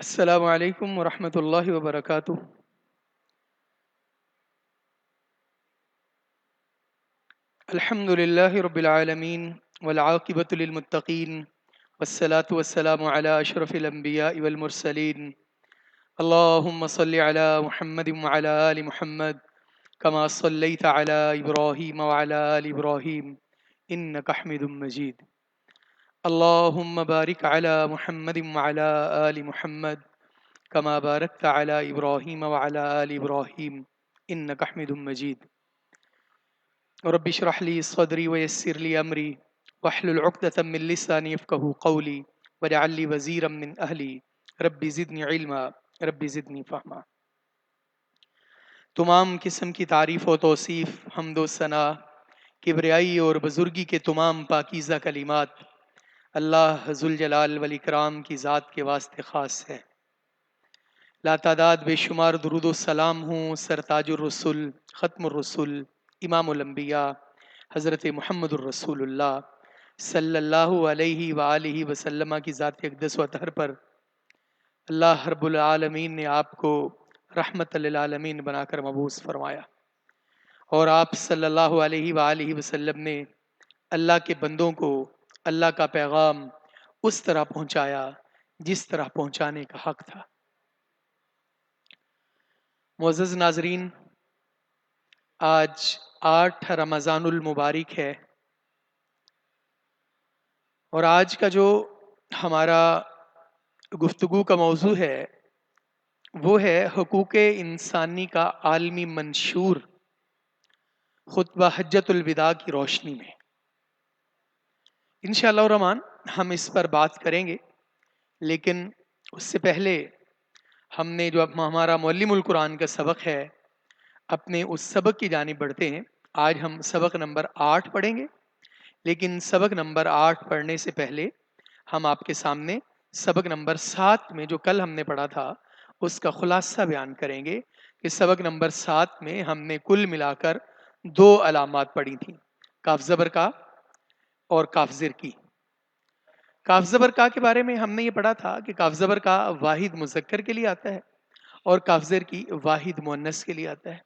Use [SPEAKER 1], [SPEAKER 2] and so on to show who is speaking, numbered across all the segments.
[SPEAKER 1] السلام علیکم ورحمۃ اللہ وبرکاتہ۔ الحمد للہ رب العالمین والعاقبۃ للمتقین والصلاة والسلام علی اشرف الانبیاء والمرسلین۔ اللہم صل علی محمد وعلی آل محمد کما صلیت علی ابراہیم وعلی آل ابراہیم انک حمید مجید۔ اللہم بارک علی محمد وعلی آل محمد کما بارکت علی ابراہیم وعلی آل ابراہیم انک حمید مجید۔ رب اشرح لي صدري ويسر لي امري واحلل عقدة من لساني يفقهوا قولي واجعل لي وزيرا من اهلي رب زدني علما رب زدني فهما۔ تمام قسم کی تعریف و توصیف، حمد و ثنا، کبریائی اور بزرگی کے تمام پاکیزہ کلمات اللہ ذوالجلال والاکرام کی ذات کے واسطے خاص ہے۔ لا تعداد بے شمار درود و سلام ہوں سرتاج الرسل، ختم الرسل، امام الانبیاء حضرت محمد الرسول اللہ صلی اللہ علیہ وآلہ وسلم کی ذات اقدس و اطہر پر اللہ رب العالمین نے آپ کو رحمت للعالمین بنا کر مبعوث فرمایا، اور آپ صلی اللہ علیہ وآلہ وسلم نے اللہ کے بندوں کو اللہ کا پیغام اس طرح پہنچایا جس طرح پہنچانے کا حق تھا۔ معزز ناظرین، آج 8 رمضان المبارک ہے، اور آج کا جو ہمارا گفتگو کا موضوع ہے وہ ہے حقوق انسانی کا عالمی منشور، خطبہ حجۃ الوداع کی روشنی میں۔ انشاءاللہ الرحمن ہم اس پر بات کریں گے، لیکن اس سے پہلے ہم نے جو ہمارا معلم القرآن کا سبق ہے، اپنے اس سبق کی جانب بڑھتے ہیں۔ آج ہم سبق نمبر 8 پڑھیں گے، لیکن سبق نمبر 8 پڑھنے سے پہلے ہم آپ کے سامنے سبق نمبر 7 میں جو کل ہم نے پڑھا تھا اس کا خلاصہ بیان کریں گے کہ سبق نمبر 7 میں ہم نے کل ملا کر 2 علامات پڑھی تھیں، کاف زبر کا اور کاف زر کی۔ کاف زبر کا کے بارے میں ہم نے یہ پڑھا تھا کہ کاف زبر کا واحد مذکر کے لیے آتا ہے اور کاف زر کی واحد مؤنث کے لیے آتا ہے۔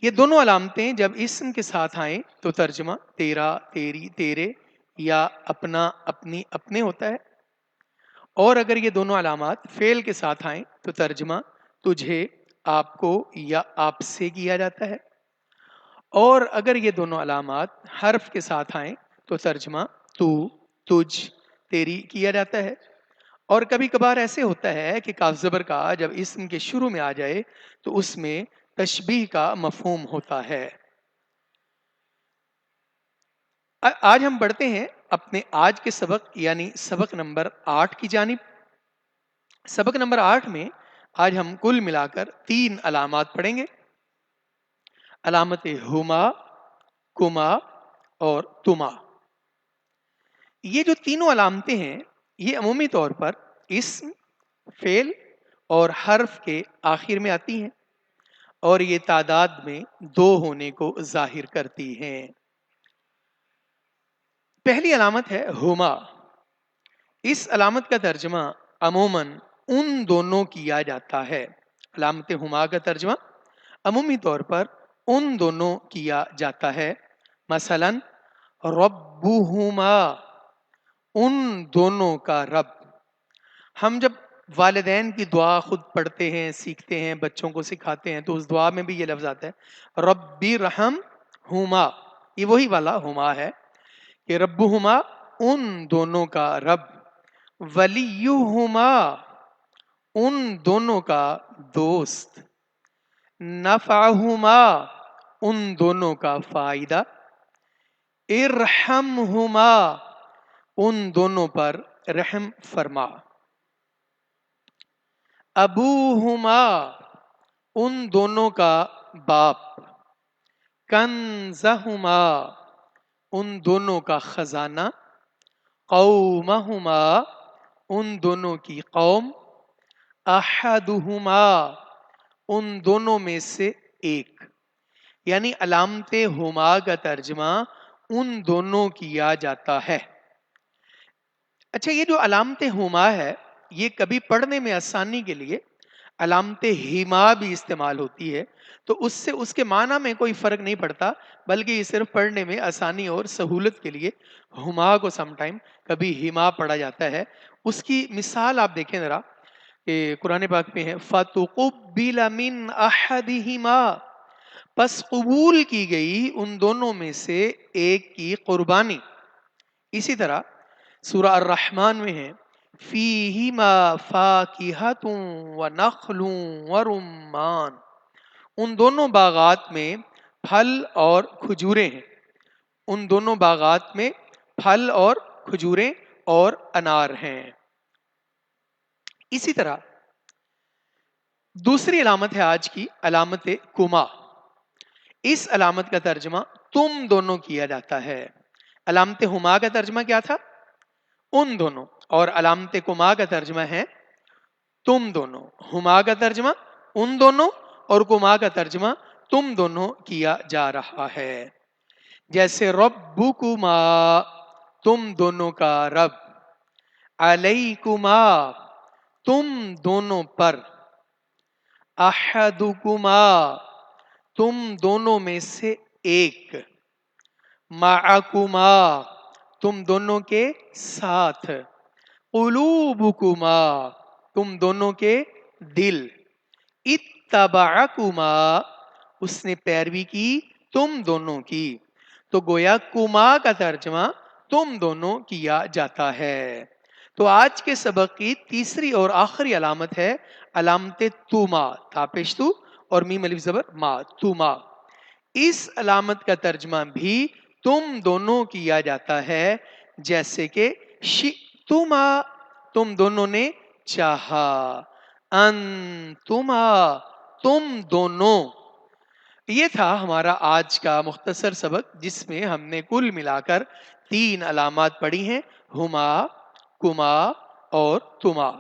[SPEAKER 1] یہ دونوں علامتیں جب اسم کے ساتھ آئیں تو ترجمہ تیرا، تیری، تیرے یا اپنا، اپنی، اپنے ہوتا ہے، اور اگر یہ دونوں علامات فعل کے ساتھ آئیں تو ترجمہ تجھے، آپ کو یا آپ سے کیا جاتا ہے، اور اگر یہ دونوں علامات حرف کے ساتھ آئیں تو ترجمہ تو، تجھ، تیری کیا جاتا ہے۔ اور کبھی کبھار ایسے ہوتا ہے کہ کاف زبر کا جب اسم کے شروع میں آ جائے تو اس میں تشبیہ کا مفہوم ہوتا ہے۔ آج ہم بڑھتے ہیں اپنے آج کے سبق یعنی سبق نمبر 8 کی جانب۔ سبق نمبر 8 میں آج ہم کل ملا کر 3 علامات پڑھیں گے، علامت ہما، کما اور تما۔ یہ جو تینوں علامتیں ہیں یہ عمومی طور پر اسم، فعل اور حرف کے آخر میں آتی ہیں، اور یہ تعداد میں 2 ہونے کو ظاہر کرتی ہیں۔ پہلی علامت ہے ہما۔ اس علامت کا ترجمہ عموماً ان دونوں کیا جاتا ہے۔ علامت ہما کا ترجمہ عمومی طور پر ان دونوں کیا جاتا ہے۔ مثلا ربہما، ان دونوں کا رب۔ ہم جب والدین کی دعا خود پڑھتے ہیں، سیکھتے ہیں، بچوں کو سکھاتے ہیں تو اس دعا میں بھی یہ لفظ آتا ہے ربی رحم ہما۔ یہ وہی والا ہما ہے کہ ربہما ان دونوں کا رب، ولیہما ان دونوں کا دوست، نفعہما ان دونوں کا فائدہ، ارحمہما ان دونوں پر رحم فرما، ابوہما ان دونوں کا باپ، کنزہما ان دونوں کا خزانہ، قومہما ان دونوں کی قوم، احدہما ان دونوں میں سے ایک۔ یعنی علامت ہما کا ترجمہ ان دونوں کیا جاتا ہے۔ اچھا، یہ جو علامت ہما ہے یہ کبھی پڑھنے میں آسانی کے لیے علامت ہما بھی استعمال ہوتی ہے، تو اس سے اس کے معنی میں کوئی فرق نہیں پڑتا، بلکہ یہ صرف پڑھنے میں آسانی اور سہولت کے لیے ہما کو سم ٹائم کبھی ہما پڑھا جاتا ہے۔ اس کی مثال آپ دیکھیں ذرا کہ قرآن پاک میں ہے فَتُقُبِّلَ مِنْ أَحَدِهِمَا، پس قبول کی گئی ان دونوں میں سے ایک کی قربانی۔ اسی طرح سورہ الرحمن میں ہے فیہما فاکہۃ ونخل ورمان، ان دونوں باغات میں پھل اور کھجوریں ہیں، ان دونوں باغات میں پھل اور کھجوریں اور انار ہیں۔ اسی طرح دوسری علامت ہے آج کی علامت کما، اس علامت کا ترجمہ تم دونوں کیا جاتا ہے۔ علامت ہما کا ترجمہ کیا تھا؟ ان دونوں، اور علامت کما کا ترجمہ ہے تم دونوں۔ ہما کا ترجمہ ان دونوں اور کما کا ترجمہ تم دونوں کیا جا رہا ہے۔ جیسے ربکما، تم دونوں کا رب، علیکما، تم دونوں پر، احدکما، تم دونوں میں سے ایک، معکما، تم دونوں کے ساتھ، قلوبکما، تم دونوں کے دل، اتبعکما، اس نے پیروی کی تم دونوں کی۔ تو گویا کما کا ترجمہ تم دونوں کیا جاتا ہے۔ تو آج کے سبق کی تیسری اور آخری علامت ہے علامت توما، تا پیش تو اور میم الف زبر ما، توما۔ اس علامت کا ترجمہ بھی تم دونوں کیا جاتا ہے، جیسے کہ شئتما، تم دونوں نے چاہا، انتما، تم دونوں۔ یہ تھا ہمارا آج کا مختصر سبق، جس میں ہم نے کل ملا کر 3 علامات پڑھی ہیں، ہما، کما اور تما۔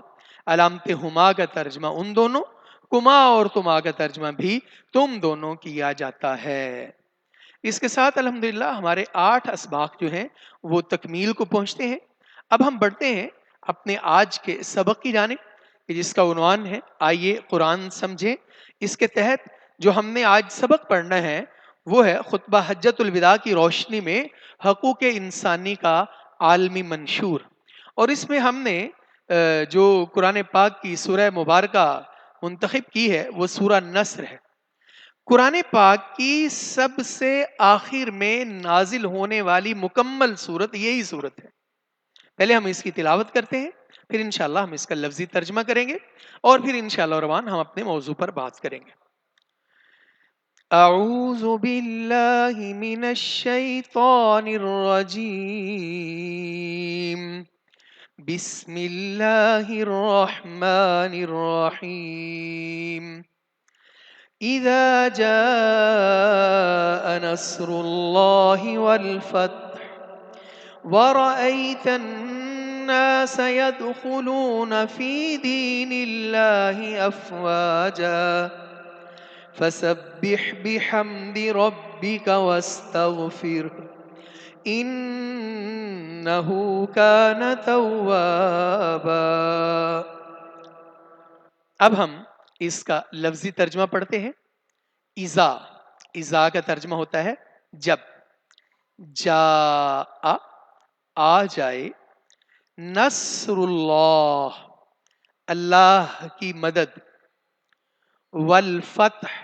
[SPEAKER 1] علامت ہما کا ترجمہ ان دونوں، کما اور تما کا ترجمہ بھی تم دونوں کیا جاتا ہے۔ اس کے ساتھ الحمدللہ ہمارے 8 اسباق جو ہیں وہ تکمیل کو پہنچتے ہیں۔ اب ہم بڑھتے ہیں اپنے آج کے سبق کی جانب، جس کا عنوان ہے آئیے قرآن سمجھیں۔ اس کے تحت جو ہم نے آج سبق پڑھنا ہے وہ ہے خطبہ حجت الوداع کی روشنی میں حقوق انسانی کا عالمی منشور، اور اس میں ہم نے جو قرآن پاک کی سورہ مبارکہ منتخب کی ہے وہ سورہ نصر ہے۔ قرآن پاک کی سب سے آخر میں نازل ہونے والی مکمل صورت یہی صورت ہے۔ پہلے ہم اس کی تلاوت کرتے ہیں، پھر انشاءاللہ ہم اس کا لفظی ترجمہ کریں گے، اور پھر انشاءاللہ الرحمن ہم اپنے موضوع پر بات کریں گے۔ اعوذ باللہ من الشیطان الرجیم، بسم اللہ الرحمن الرحیم۔ اذا جاء نصر اللہ والفتح ورأيت الناس يدخلون في دين الله أفواجا فسبح بحمد ربك واستغفره إنه كان توابا۔ اب ہم اس کا لفظی ترجمہ پڑھتے ہیں۔ اذا، اذا کا ترجمہ ہوتا ہے جب، جاء، آ جائے، نصر اللہ، اللہ کی مدد، والفتح،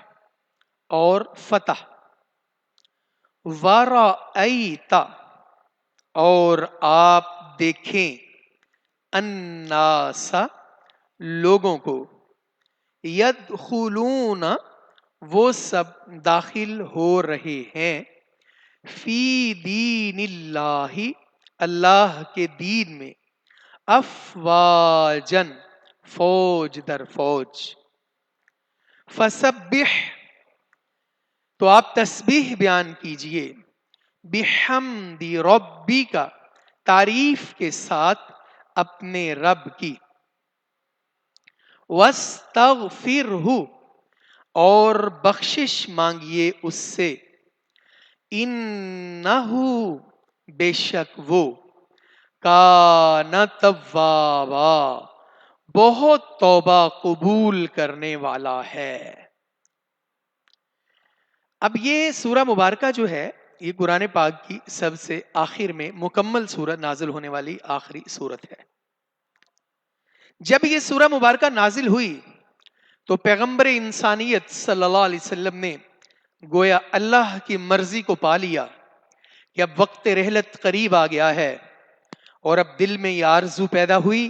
[SPEAKER 1] اور فتح، ورأیت، اور آپ دیکھیں، الناس، لوگوں کو، یدخلون، وہ سب داخل ہو رہے ہیں، فی دین اللہ، اللہ کے دین میں، افواجن، فوج در فوج۔ فسبح، تو آپ تسبیح بیان کیجئے، بحمد ربک، تعریف کے ساتھ اپنے رب کی، واستغفرہ، اور بخشش مانگیے اس سے، انہ، بے شک وہ، کان توابا، بہت توبہ قبول کرنے والا ہے۔ اب یہ سورہ مبارکہ جو ہے یہ قرآن پاک کی سب سے آخر میں مکمل سورت نازل ہونے والی آخری سورت ہے۔ جب یہ سورہ مبارکہ نازل ہوئی تو پیغمبر انسانیت صلی اللہ علیہ وسلم نے گویا اللہ کی مرضی کو پا لیا کہ اب وقت رحلت قریب آ گیا ہے، اور اب دل میں یہ آرزو پیدا ہوئی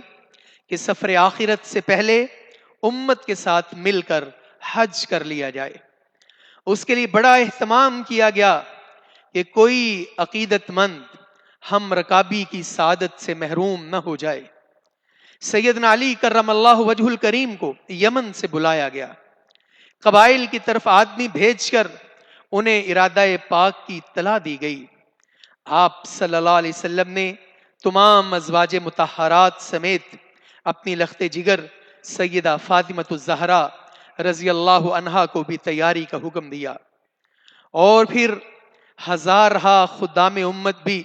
[SPEAKER 1] کہ سفر آخرت سے پہلے امت کے ساتھ مل کر حج کر لیا جائے۔ اس کے لیے بڑا اہتمام کیا گیا کہ کوئی عقیدت مند ہم رکابی کی سعادت سے محروم نہ ہو جائے۔ سیدنا علی کرم اللہ وجہ الکریم کو یمن سے بلایا گیا، قبائل کی طرف آدمی بھیج کر انہیں ارادہ پاک کی اطلاع دی گئی۔ آپ صلی اللہ علیہ وسلم نے تمام ازواج مطہرات سمیت اپنی لخت جگر سیدہ فاطمۃ الزہرا رضی اللہ عنہا کو بھی تیاری کا حکم دیا، اور پھر ہزارہا خدام امت بھی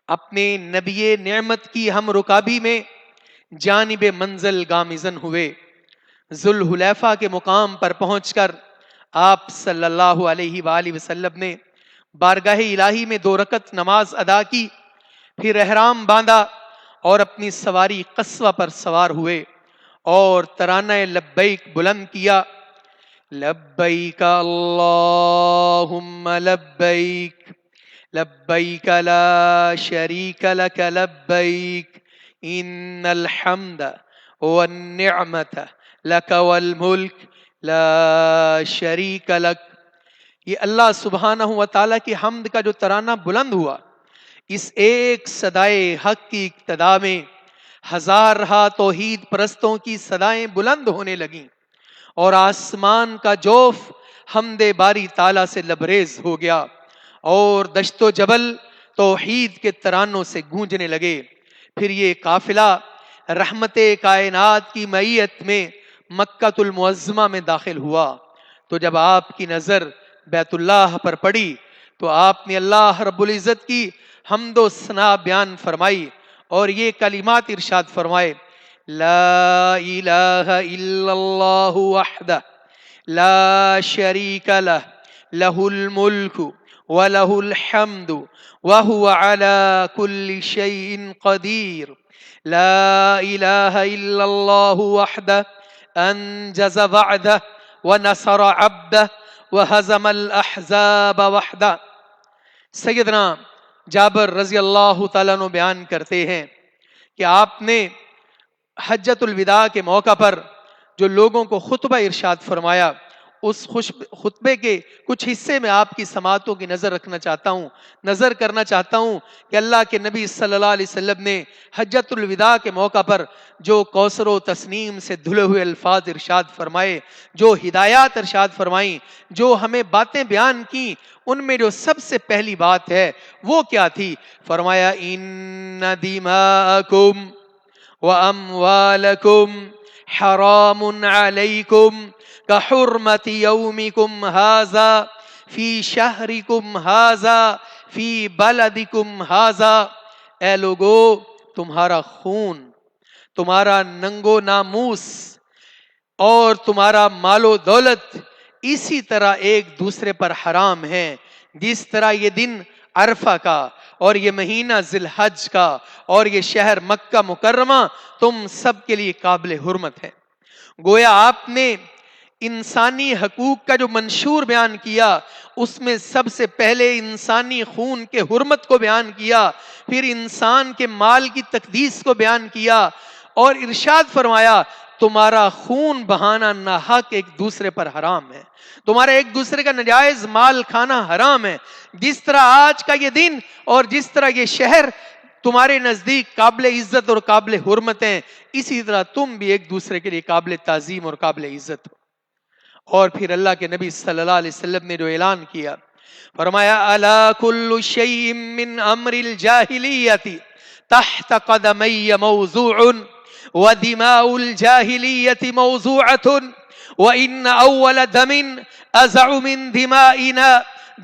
[SPEAKER 1] اپنے نبی نعمت کی ہم رکابی میں جانب منزل گامزن ہوئے۔ ذوالحلیفہ کے مقام پر پہنچ کر آپ صلی اللہ علیہ وآلہ وسلم نے بارگاہ الہی میں 2 رکعت نماز ادا کی، پھر احرام باندھا اور اپنی سواری قصوہ پر سوار ہوئے اور ترانہ لبیک بلند کیا۔ لبیک اللہم لبیک لبیک لا شریک لک لبیک ان الحمد والنعمت لک والملک لا شریک لک۔ یہ اللہ سبحانہ و تعالیٰ کی حمد کا جو ترانہ بلند ہوا، اس ایک صدائے حق کی ابتدا میں ہزارہا توحید پرستوں کی صدائیں بلند ہونے لگیں، اور آسمان کا جوف حمد باری تعالیٰ سے لبریز ہو گیا، اور دشت و جبل توحید کے ترانوں سے گونجنے لگے۔ پھر یہ قافلہ رحمت کائنات کی معیت میں مکہ المعظمہ میں داخل ہوا، تو جب آپ کی نظر بیت اللہ پر پڑی تو آپ نے اللہ رب العزت کی حمد و ثنا بیان فرمائی، اور یہ کلمات ارشاد فرمائے: لا الہ الا اللہ وحدہ لا شریک لہ لہ الملک ولہ الحمد وہو علی کل شیء قدیر۔ لا الہ الا اللہ وحدہ انجز وعدہ ونصر عبدہ وہزم الاحزاب وحدہ۔ سیدنا جابر رضی اللہ تعالیٰ عنہ بیان کرتے ہیں کہ آپ نے حجۃ الوداع کے موقع پر جو لوگوں کو خطبہ ارشاد فرمایا، اس خطبے کے کچھ حصے میں آپ کی سماعتوں کی نظر کرنا چاہتا ہوں کہ اللہ کے نبی صلی اللہ علیہ وسلم نے حجۃ الوداع کے موقع پر جو کوثر و تسنیم سے دھلے ہوئے الفاظ ارشاد فرمائے، جو ہدایات ارشاد فرمائیں، جو ہمیں باتیں بیان کی، ان میں جو سب سے پہلی بات ہے وہ کیا تھی؟ فرمایا: ان دماءکم واموالکم حرام علیکم کحرمت یومکم ھذا فی شہرکم ھذا فی بلدکم ھذا۔ اے لوگو، تمہارا خون، تمہارا ننگو ناموس اور تمہارا مال و دولت اسی طرح ایک دوسرے پر حرام ہے، جس طرح یہ دن عرفہ کا اور یہ مہینہ ذی الحج کا اور یہ شہر مکہ مکرمہ تم سب کے لیے قابل حرمت ہے۔ گویا آپ نے انسانی حقوق کا جو منشور بیان کیا، اس میں سب سے پہلے انسانی خون کے حرمت کو بیان کیا، پھر انسان کے مال کی تقدیس کو بیان کیا، اور ارشاد فرمایا: تمہارا خون بہانا ناحق ایک دوسرے پر حرام ہے، تمہارا ایک دوسرے کا نجائز مال کھانا حرام ہے۔ جس طرح آج کا یہ دن اور جس طرح یہ شہر تمہارے نزدیک قابل عزت اور قابل حرمت ہیں، اسی طرح تم بھی ایک دوسرے کے لیے قابل تعظیم اور قابل عزت ہو۔ اور پھر اللہ کے نبی صلی اللہ علیہ وسلم نے جو اعلان کیا، فرمایا: الا کل شیء من امر الجاہلیۃ تحت قدمی موضوع ودماء الجاہلیۃ موضوعۃ وان اول دم ازع من دمائنا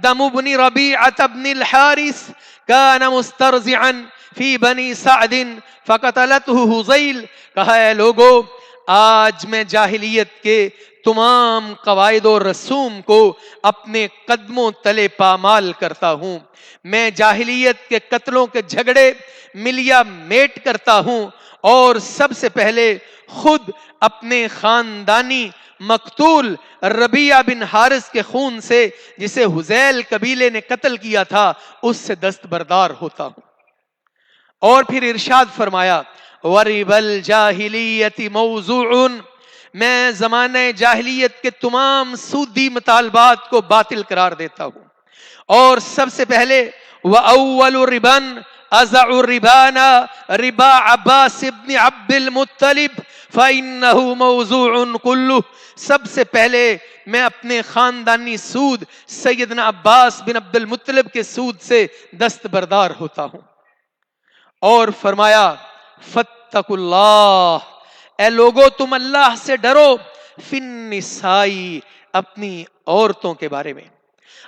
[SPEAKER 1] دم ابن ربیعۃ بن الحارث كان مسترزعا فی بنی سعد فقتلته ہذیل۔ کہا: اے لوگو، آج میں جاہلیت کے تمام قواعد و رسوم کو اپنے قدموں تلے پامال کرتا ہوں. میں جاہلیت کے قتلوں کے جھگڑے ملیا میٹ کرتا ہوں اور سب سے پہلے خود اپنے خاندانی مقتول ربیعہ بن حارث کے خون سے، جسے حذیل قبیلے نے قتل کیا تھا، اس سے دستبردار ہوتا ہوں. اور پھر ارشاد فرمایا وَرِبَ الْجَاهِلِيَّةِ مَوْضُوعٌ، میں زمانہ جاہلیت کے تمام سودی مطالبات کو باطل قرار دیتا ہوں. اور سب سے پہلے وَأَوَّلُ رِبًا أَزَعُ الرِّبَانَ رِبَا عَبَّاسِ بْنِ عَبْدِ الْمُطَّلِبِ فَإِنَّهُ مَوْضُوعٌ كُلُّهُ، سب سے پہلے میں اپنے خاندانی سود سیدنا عباس بن عبد المطلب کے سود سے دستبردار ہوتا ہوں. اور فرمایا فَاتَّقُوا اللَّهَ، اے لوگو تم اللہ سے ڈرو، فِي النِّسَاءِ، اپنی عورتوں کے بارے میں.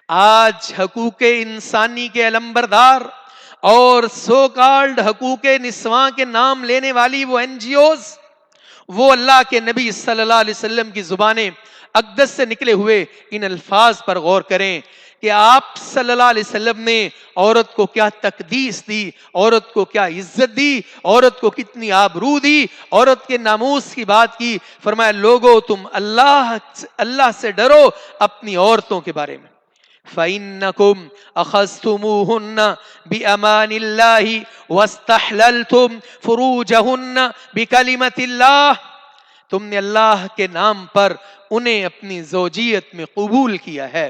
[SPEAKER 1] آج حقوق انسانی کے علمبردار اور سو کالڈ حقوق نسواں کے نام لینے والی وہ NGOs، وہ اللہ کے نبی صلی اللہ علیہ وسلم کی زبان اقدس سے نکلے ہوئے ان الفاظ پر غور کریں کہ آپ صلی اللہ علیہ وسلم نے عورت کو کیا تقدیس دی، عورت کو کیا عزت دی، عورت کو کتنی آبرو دی، عورت کے ناموس کی بات کی. فرمایا لوگو تم اللہ سے ڈرو اپنی عورتوں کے بارے میں. فَإِنَّكُمْ أَخَذْتُمُوهُنَّ بِأَمَانِ اللَّهِ وَاسْتَحْلَلْتُمْ فُرُوجَهُنَّ بِكَلِمَةِ اللَّهِ، تم نے اللہ کے نام پر انہیں اپنی زوجیت میں قبول کیا ہے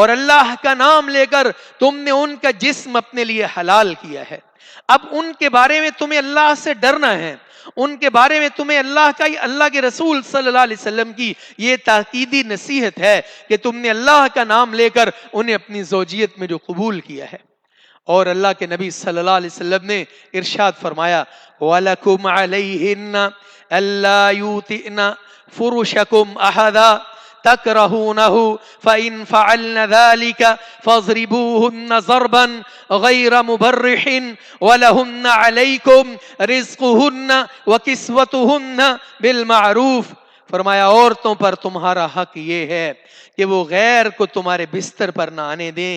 [SPEAKER 1] اور اللہ کا نام لے کر تم نے ان کا جسم اپنے لیے حلال کیا ہے. اب ان کے بارے میں تمہیں اللہ سے ڈرنا ہے، ان کے بارے میں تمہیں اللہ کے رسول صلی اللہ علیہ وسلم کی یہ تاکیدی نصیحت ہے کہ تم نے اللہ کا نام لے کر انہیں اپنی زوجیت میں جو قبول کیا ہے. اور اللہ کے نبی صلی اللہ علیہ وسلم نے ارشاد فرمایا وَلَكُمْ عَلَيْهِنَّ أَلَّا يُوتِئْنَ فُرُشَكُمْ أَحَدًا تَكْرَهُونَهُ فَإِنْ فَعَلْنَ ذَلِكَ فَاضْرِبُوهُنَّ ضَرْبًا غَيْرَ مُبَرِّحٍ وَلَهُنَّ عَلَيْكُمْ رِزْقُهُنَّ وَكِسْوَتُهُنَّ بِالْمَعْرُوفِ. فرمایا عورتوں پر تمہارا حق یہ ہے کہ وہ غیر کو تمہارے بستر پر نہ آنے دیں،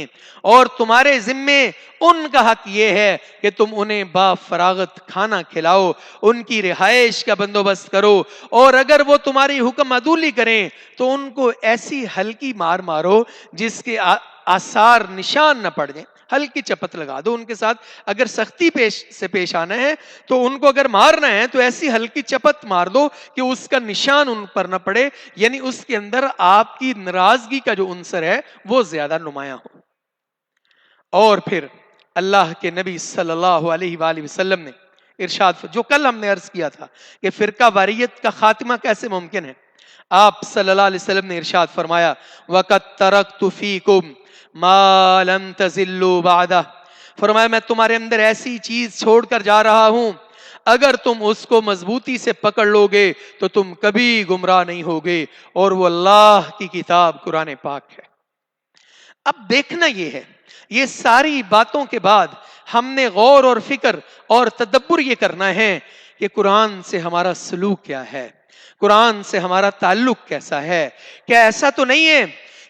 [SPEAKER 1] اور تمہارے ذمے ان کا حق یہ ہے کہ تم انہیں با فراغت کھانا کھلاؤ، ان کی رہائش کا بندوبست کرو، اور اگر وہ تمہاری حکم عدولی کریں تو ان کو ایسی ہلکی مار مارو جس کے آثار نشان نہ پڑ جائیں. ہلکی چپت لگا دو ان کے ساتھ. اگر سختی سے پیش آنا ہے تو ان کو اگر مارنا ہے تو ایسی ہلکی چپت مار دو کہ اس کا نشان ان پر نہ پڑے، یعنی اس کے اندر آپ کی ناراضگی کا جو عنصر ہے وہ زیادہ نمایاں ہو. اور پھر اللہ کے نبی صلی اللہ علیہ وآلہ وسلم نے ارشاد، جو کل ہم نے عرض کیا تھا کہ فرقہ واریت کا خاتمہ کیسے ممکن ہے، آپ صلی اللہ علیہ وسلم نے ارشاد فرمایا وَقَدْ تَرَكْتُ فِيكُمْ مَا لَن تَزِلُّوا بَعْدَهُ، فرمایا میں تمہارے اندر ایسی چیز چھوڑ کر جا رہا ہوں، اگر تم اس کو مضبوطی سے پکڑ لو گے تو تم کبھی گمراہ نہیں ہوگے، اور وہ اللہ کی کتاب قرآن پاک ہے. اب دیکھنا یہ ہے، یہ ساری باتوں کے بعد ہم نے غور اور فکر اور تدبر یہ کرنا ہے کہ قرآن سے ہمارا سلوک کیا ہے، قرآن سے ہمارا تعلق کیسا ہے. کیا ایسا تو نہیں ہے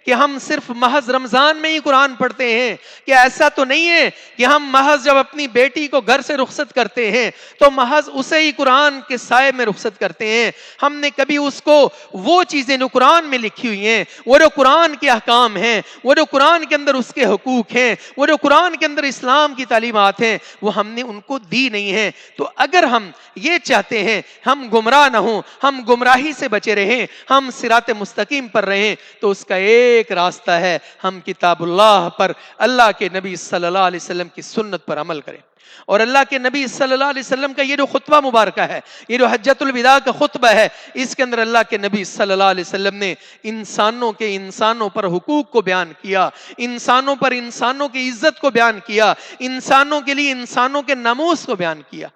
[SPEAKER 1] کہ ہم صرف محض رمضان میں ہی قرآن پڑھتے ہیں؟ کیا ایسا تو نہیں ہے کہ ہم محض جب اپنی بیٹی کو گھر سے رخصت کرتے ہیں تو محض اسے ہی قرآن کے سائے میں رخصت کرتے ہیں؟ ہم نے کبھی اس کو وہ چیزیں جو قرآن میں لکھی ہوئی ہیں، وہ جو قرآن کے احکام ہیں، وہ جو قرآن کے اندر اس کے حقوق ہیں، وہ جو قرآن کے اندر اسلام کی تعلیمات ہیں، وہ ہم نے ان کو دی نہیں ہیں. تو اگر ہم یہ چاہتے ہیں ہم گمراہ نہ ہوں، ہم گمراہی سے بچے رہیں، ہم صراط مستقیم پر رہیں، تو اس کا ایک راستہ ہے ہم کتاب اللہ پر، اللہ کے نبی صلی اللہ علیہ وسلم کی سنت پر عمل کریں. اور اللہ کے نبی صلی اللہ علیہ وسلم کا یہ جو خطبہ مبارکہ ہے، یہ جو حجۃ الوداع کا خطبہ ہے، اس کے اندر اللہ کے نبی صلی اللہ علیہ وسلم نے انسانوں پر حقوق کو بیان کیا، انسانوں پر انسانوں کی عزت کو بیان کیا، انسانوں کے لیے انسانوں کے ناموس کو بیان کیا.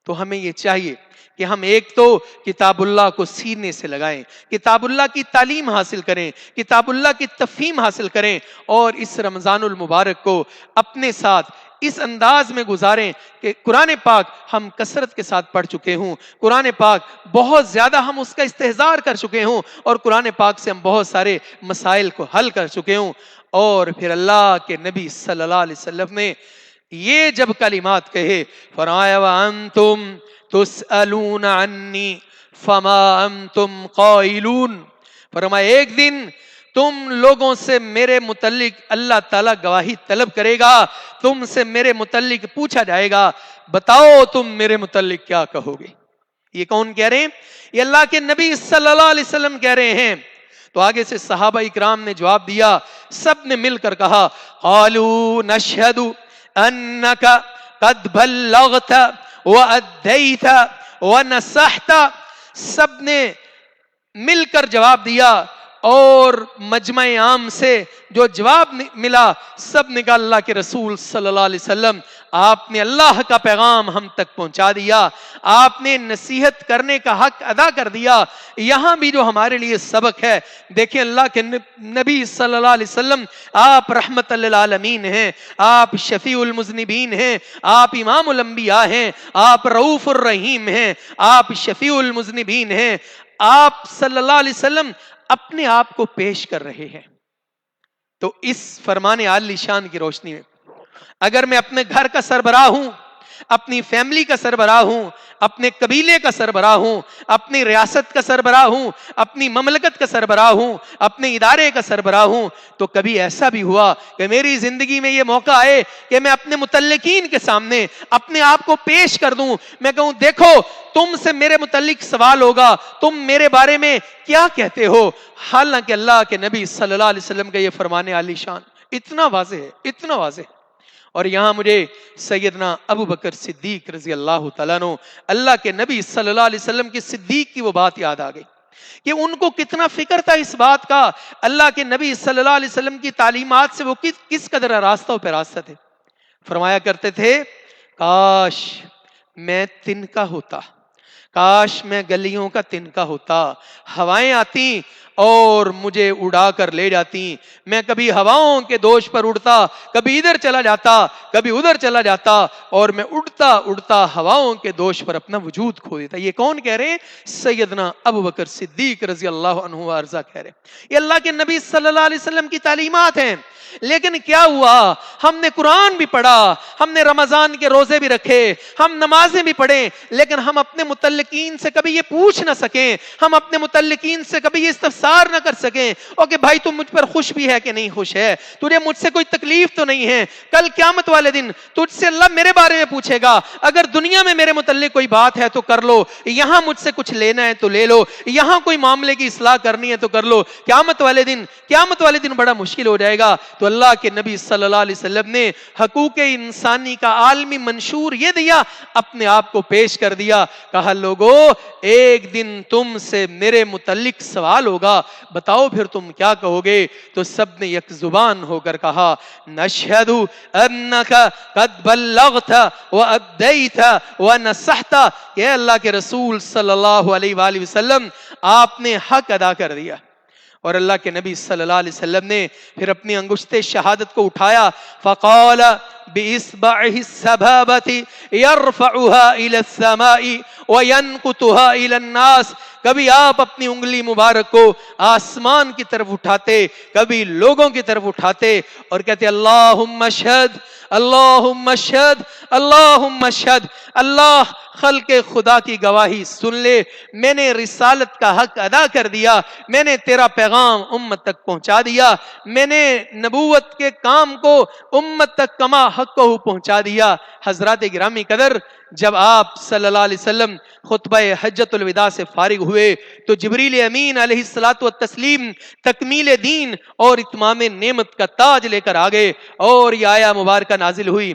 [SPEAKER 1] تو ہمیں یہ چاہیے کہ ہم ایک تو کتاب اللہ کو سینے سے لگائیں، کتاب اللہ کی تعلیم حاصل کریں، کتاب اللہ کی تفہیم حاصل کریں، اور اس رمضان المبارک کو اپنے ساتھ اس انداز میں گزاریں کہ قرآن پاک ہم کثرت کے ساتھ پڑھ چکے ہوں، قرآن پاک بہت زیادہ ہم اس کا استحضار کر چکے ہوں، اور قرآن پاک سے ہم بہت سارے مسائل کو حل کر چکے ہوں۔ اور پھر اللہ کے نبی صلی اللہ علیہ وسلم نے یہ جب کلمات کہے، فرمایا وَأَنْتُمْ تُسْأَلُونَ عَنِّي فَمَا أَنْتُمْ قَائِلُونَ، فرمایا ایک دن تم لوگوں سے میرے متعلق اللہ تعالیٰ گواہی طلب کرے گا، تم سے میرے متعلق پوچھا جائے گا، بتاؤ تم میرے متعلق کیا کہو گے۔ یہ کون کہہ رہے ہیں؟ یہ اللہ کے نبی صلی اللہ علیہ وسلم کہہ رہے ہیں۔ تو آگے سے صحابہ اکرام نے جواب دیا، سب نے مل کر کہا قالوا نشہد انک قد بلغت وادیت ونصحت، سب نے مل کر جواب دیا، اور مجمع عام سے جو جواب ملا سب نے کہا اللہ کے رسول صلی اللہ علیہ وسلم آپ نے اللہ کا پیغام ہم تک پہنچا دیا، آپ نے نصیحت کرنے کا حق ادا کر دیا۔ یہاں بھی جو ہمارے لیے سبق ہے، دیکھیں اللہ کے نبی صلی اللہ علیہ وسلم آپ رحمت للعالمین ہیں، آپ شفیع المذنبین ہیں، آپ امام الانبیاء ہیں، آپ رؤوف الرحیم ہیں، آپ شفیع المذنبین ہیں، آپ صلی اللہ علیہ وسلم اپنے آپ کو پیش کر رہے ہیں۔ تو اس فرمان عالی شان کی روشنی میں اگر میں اپنے گھر کا سربراہ ہوں، اپنی فیملی کا سربراہ ہوں، اپنے قبیلے کا سربراہ ہوں، اپنی ریاست کا سربراہ ہوں، اپنی مملکت کا سربراہ ہوں، اپنے ادارے کا سربراہ ہوں، تو کبھی ایسا بھی ہوا کہ میری زندگی میں یہ موقع آئے کہ میں اپنے متعلقین کے سامنے اپنے آپ کو پیش کر دوں، میں کہوں دیکھو تم سے میرے متعلق سوال ہوگا، تم میرے بارے میں کیا کہتے ہو؟ حالانکہ اللہ کے نبی صلی اللہ علیہ وسلم کا یہ فرمان عالی شان اتنا واضح ہے، اتنا واضح ہے۔ اور یہاں مجھے سیدنا ابو بکر صدیق رضی اللہ تعالیٰ عنہ، اللہ کے نبی صلی اللہ علیہ وسلم کی صدیق کی وہ بات یاد آ گئی کہ ان کو کتنا فکر تھا اس بات کا، اللہ کے نبی صلی اللہ علیہ وسلم کی تعلیمات سے وہ کس قدر راستہ پہ راستہ تھے۔ فرمایا کرتے تھے کاش میں تنکا ہوتا، کاش میں گلیوں کا تنکا ہوتا، ہوائیں آتی اور مجھے اڑا کر لے جاتی، میں کبھی ہواؤں کے دوش پر اڑتا، کبھی ادھر چلا جاتا، کبھی ادھر چلا جاتا، اور میں اڑتا اڑتا ہواؤں کے دوش پر اپنا وجود کھو دیتا۔ یہ کون کہہ رہے ہیں؟ سیدنا ابو بکر صدیق رضی اللہ عنہ وارضہ کہہ رہے ہیں۔ یہ اللہ کے نبی صلی اللہ علیہ وسلم کی تعلیمات ہیں۔ لیکن کیا ہوا؟ ہم نے قرآن بھی پڑھا، ہم نے رمضان کے روزے بھی رکھے، ہم نمازیں بھی پڑھیں، لیکن ہم اپنے متعلقین سے کبھی یہ پوچھ نہ سکیں، ہم اپنے متعلقین سے کبھی یہ استفسار نہ کر سکیں او کہ بھائی تم مجھ پر خوش بھی ہے کہ نہیں خوش ہے، تجھے مجھ سے کوئی تکلیف تو نہیں ہے۔ کل قیامت والے دن تجھ سے اللہ میرے بارے میں پوچھے گا، اگر دنیا میں میرے متعلق کوئی بات ہے تو کر لو، یہاں مجھ سے کچھ لینا ہے تو لے لو، یہاں کوئی معاملے کی اصلاح کرنی ہے تو کر لو۔ قیامت والے دن بڑا مشکل ہو جائے گا۔ تو اللہ کے نبی صلی اللہ علیہ وسلم نے حقوق انسانی کا عالمی منشور یہ دیا، اپنے آپ کو پیش کر دیا، کہا لوگو ایک دن تم سے میرے متعلق سوال ہوگا، بتاؤ پھر تم کیا کہو گے؟ تو سب نے یک زبان ہو کر کہا نشہد انک قد بلغت وادیت ونصحت، کہ اللہ کے رسول صلی اللہ علیہ وآلہ وسلم آپ نے حق ادا کر دیا۔ اور اللہ کے نبی صلی اللہ علیہ وسلم نے پھر اپنی انگشت شہادت کو اٹھایا، فقال بإصبعه السبابة يرفعها إلى السماء وينقطها إلى الناس، کبھی آپ اپنی انگلی مبارک کو آسمان کی طرف اٹھاتے، کبھی لوگوں کی طرف اٹھاتے اور کہتے اللہم اشہد اللہم اشہد اللہم اشہد، اللہ خلق خدا کی گواہی سن لے، میں نے رسالت کا حق ادا کر دیا، میں نے تیرا پیغام امت تک پہنچا دیا، میں نے نبوت کے کام کو امت تک کما حق کو پہنچا دیا۔ حضرات گرامی قدر، جب آپ صلی اللہ علیہ وسلم خطبہ حجۃ الوداع سے فارغ ہوئے تو جبریل امین علیہ الصلوۃ والتسلیم تکمیل دین اور اتمام نعمت کا تاج لے کر آگئے، اور یہ آیہ مبارکہ نازل ہوئی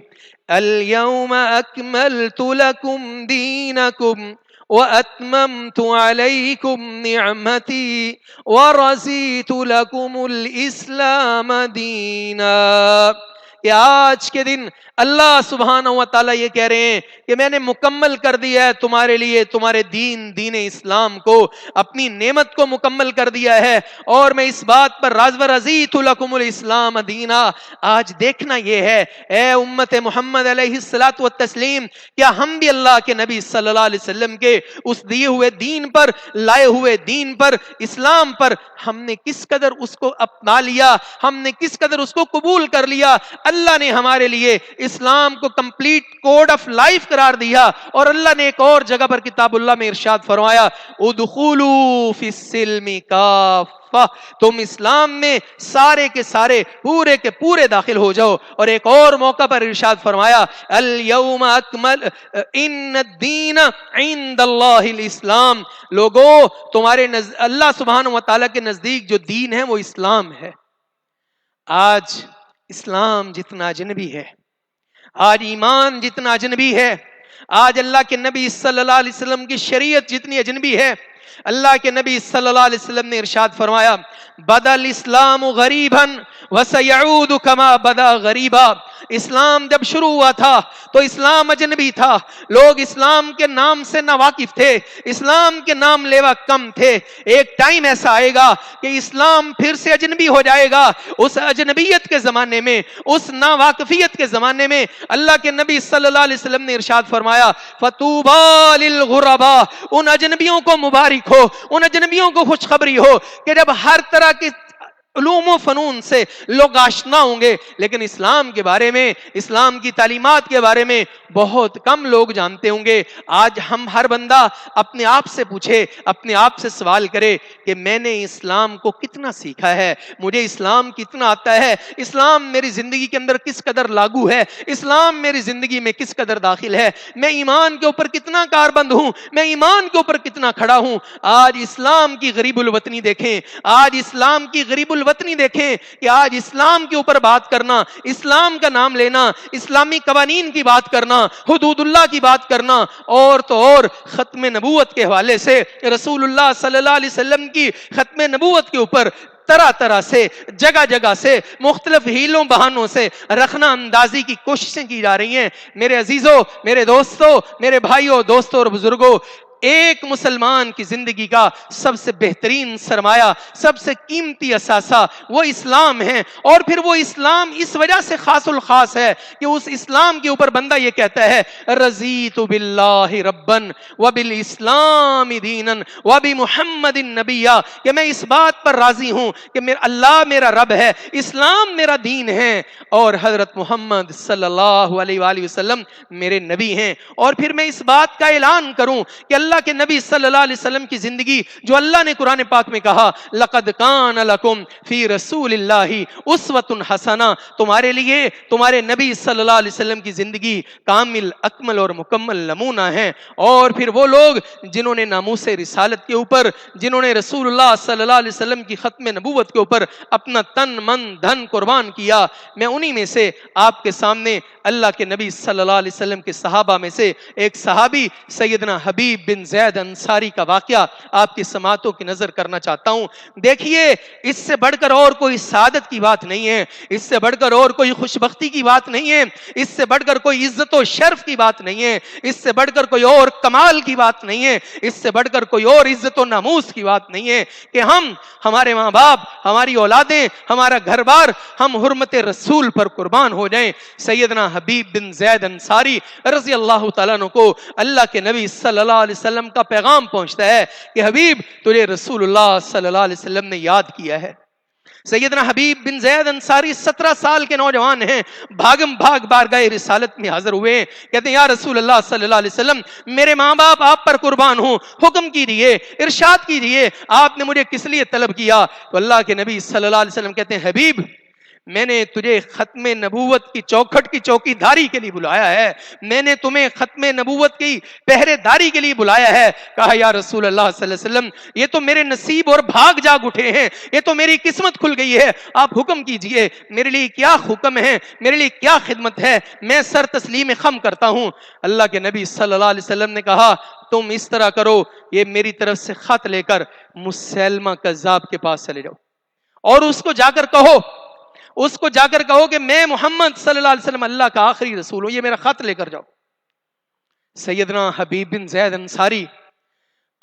[SPEAKER 1] اليوم اکملت لکم دینکم وَأَتْمَمْتُ عَلَيْكُمْ نِعْمَتِي وَرَضِيتُ لَكُمُ الْإِسْلَامَ دِينًا۔ کہ آج کے دن اللہ سبحانہ و تعالیٰ یہ کہہ رہے ہیں کہ میں نے مکمل کر دیا ہے تمہارے لیے تمہارے دین اسلام کو، اپنی نعمت کو مکمل کر دیا ہے، اور میں اس بات پر راض و رضیت لکم الاسلام دینا۔ آج دیکھنا یہ ہے اے امت محمد علیہ الصلوۃ والتسلیم، کیا ہم بھی اللہ کے نبی صلی اللہ علیہ وسلم کے اس دیے ہوئے دین پر، لائے ہوئے دین پر، اسلام پر ہم نے کس قدر اس کو اپنا لیا، ہم نے کس قدر اس کو قبول کر لیا؟ اللہ نے ہمارے لیے اسلام کو کمپلیٹ کوڈ آف لائف قرار دیا، اور اللہ نے ایک اور جگہ پر کتاب اللہ میں ارشاد فرمایا ادخلوا فی السلم کافہ، تم اسلام میں سارے کے سارے پورے کے پورے داخل ہو جاؤ۔ اور ایک اور موقع پر ارشاد فرمایا الیوم اکمل ان الدین عند اللہ الاسلام، لوگو تمہارے اللہ سبحانہ و تعالیٰ کے نزدیک جو دین ہے وہ اسلام ہے۔ آج اسلام جتنا اجنبی ہے، آج ایمان جتنا اجنبی ہے، آج اللہ کے نبی صلی اللہ علیہ وسلم کی شریعت جتنی اجنبی ہے، اللہ کے نبی صلی اللہ علیہ وسلم نے ارشاد فرمایا بدا الاسلام غریبا وسیعود کما بدا غریبا، اسلام جب شروع ہوا تھا تو اسلام اجنبی تھا، لوگ اسلام کے نام سے ناواقف تھے، اسلام کے نام لیوا کم تھے۔ ایک ٹائم ایسا آئے گا کہ اسلام پھر سے اجنبی ہو جائے گا۔ اس اجنبیت کے زمانے میں، اس ناواقفیت کے زمانے میں اللہ کے نبی صلی اللہ علیہ وسلم نے ارشاد فرمایا فطوبى للغرباء، ان اجنبیوں کو مبارک ہو، ان اجنبیوں کو خوشخبری ہو کہ جب ہر طرح کی علوم و فنون سے لوگ آشنا ہوں گے، لیکن اسلام کے بارے میں، اسلام کی تعلیمات کے بارے میں بہت کم لوگ جانتے ہوں گے۔ آج ہم ہر بندہ اپنے آپ سے پوچھے، اپنے آپ سے سوال کرے کہ میں نے اسلام کو کتنا سیکھا ہے، مجھے اسلام کتنا آتا ہے، اسلام میری زندگی کے اندر کس قدر لاگو ہے، اسلام میری زندگی میں کس قدر داخل ہے، میں ایمان کے اوپر کتنا کاربند ہوں، میں ایمان کے اوپر کتنا کھڑا ہوں۔ آج اسلام کی غریب الوطنی دیکھیں، آج اسلام کی غریب الوطنی دیکھیں کہ آج اسلام کے اوپر بات کرنا، اسلام کا نام لینا، اسلامی قوانین کی بات کرنا، حدود اللہ کی بات کرنا، اور تو اور ختم نبوت کے حوالے سے رسول اللہ صلی اللہ علیہ وسلم کی ختم نبوت کے اوپر طرح طرح سے، جگہ جگہ سے، مختلف ہیلوں بہانوں سے رخنا اندازی کی کوششیں کی جا رہی ہیں۔ میرے عزیزوں، میرے دوستوں، میرے بھائیوں، دوستوں اور بزرگوں، ایک مسلمان کی زندگی کا سب سے بہترین سرمایہ، سب سے قیمتی اثاثہ وہ اسلام ہے، اور پھر وہ اسلام اس وجہ سے خاص الخاص ہے کہ اس اسلام کے اوپر بندہ یہ کہتا ہے رضیت باللہ ربا وبالاسلام دینا وبمحمد نبیا، کہ میں اس بات پر راضی ہوں کہ اللہ میرا رب ہے، اسلام میرا دین ہے، اور حضرت محمد صلی اللہ علیہ وآلہ وسلم میرے نبی ہیں۔ اور پھر میں اس بات کا اعلان کروں کہ اللہ کے نبی صلی اللہ علیہ وسلم کی زندگی جو اللہ نے قرآن پاک میں کہا لقد کان لکم فی رسول اللہ اسوۃ حسنہ، تمہارے لیے تمہارے نبی صلی اللہ علیہ وسلم کی زندگی کامل، اکمل اور مکمل نمونہ ہے۔ اور پھر وہ لوگ جنہوں نے ناموس رسالت کے اوپر، جنہوں نے رسول اللہ صلی اللہ علیہ وسلم کی ختم نبوت کے اوپر اپنا تن من دھن قربان کیا، میں انہی میں سے آپ کے سامنے اللہ کے نبی صلی اللہ علیہ وسلم کے صحابہ میں سے ایک صحابی سیدنا حبیب بن زید انصاری کا واقعہ آپ کی سماعتوں کی نظر کرنا چاہتا ہوں۔ دیکھیے، اس سے بڑھ کر اور کوئی سعادت کی بات نہیں ہے، اس سے بڑھ کر اور کوئی خوشبختی کی بات نہیں ہے، اس سے بڑھ کر کوئی عزت و شرف کی بات نہیں ہے، اس سے بڑھ کر کوئی اور کمال کی بات نہیں ہے، اس سے بڑھ کر کوئی اور عزت و ناموس کی بات نہیں ہے کہ ہم، ہمارے ماں باپ، ہماری اولادیں، ہمارا گھر بار، ہم حرمت رسول پر قربان ہو جائیں۔ سیدنا حبیب بن زید انصاری رضی اللہ تعالیٰ عنہ کو اللہ کے نبی صلی اللہ علیہ وسلم کا پیغام پہنچتا ہے کہ حبیب، تجھے رسول اللہ صلی اللہ علیہ وسلم نے یاد کیا ہے۔ سیدنا حبیب بن زید انصاری 17 سال کے نوجوان ہیں، بھاگم بھاگ بارگاہ رسالت میں حاضر ہوئے ہیں، کہتے ہیں یا رسول اللہ صلی اللہ علیہ وسلم، میرے ماں باپ آپ پر قربان ہوں، حکم کیجیے، ارشاد کیجیے، آپ نے مجھے کس لیے طلب کیا؟ تو اللہ کے نبی صلی اللہ علیہ وسلم کہتے ہیں حبیب، میں نے تجھے ختم نبوت کی چوکھٹ کی چوکی داری کے لیے بلایا ہے، میں نے تمہیں ختم نبوت کی پہرے داری کے لیے بلایا ہے۔ کہا یا رسول اللہ صلی اللہ علیہ وسلم، یہ تو میرے نصیب اور بھاگ جاگ اٹھے ہیں، یہ تو میری قسمت کھل گئی ہے، آپ حکم کیجئے، میرے لیے کیا حکم ہے، میرے لیے کیا خدمت ہے، میں سر تسلیم خم کرتا ہوں۔ اللہ کے نبی صلی اللہ علیہ وسلم نے کہا تم اس طرح کرو، یہ میری طرف سے خط لے کر مسیلمہ کذاب کے پاس چلے جاؤ اور اس کو جا کر کہو اس کو جا کر کہو کہ میں محمد صلی اللہ علیہ وسلم اللہ کا آخری رسول ہوں، یہ میرا خط لے کر جاؤ۔ سیدنا حبیب بن زید انصاری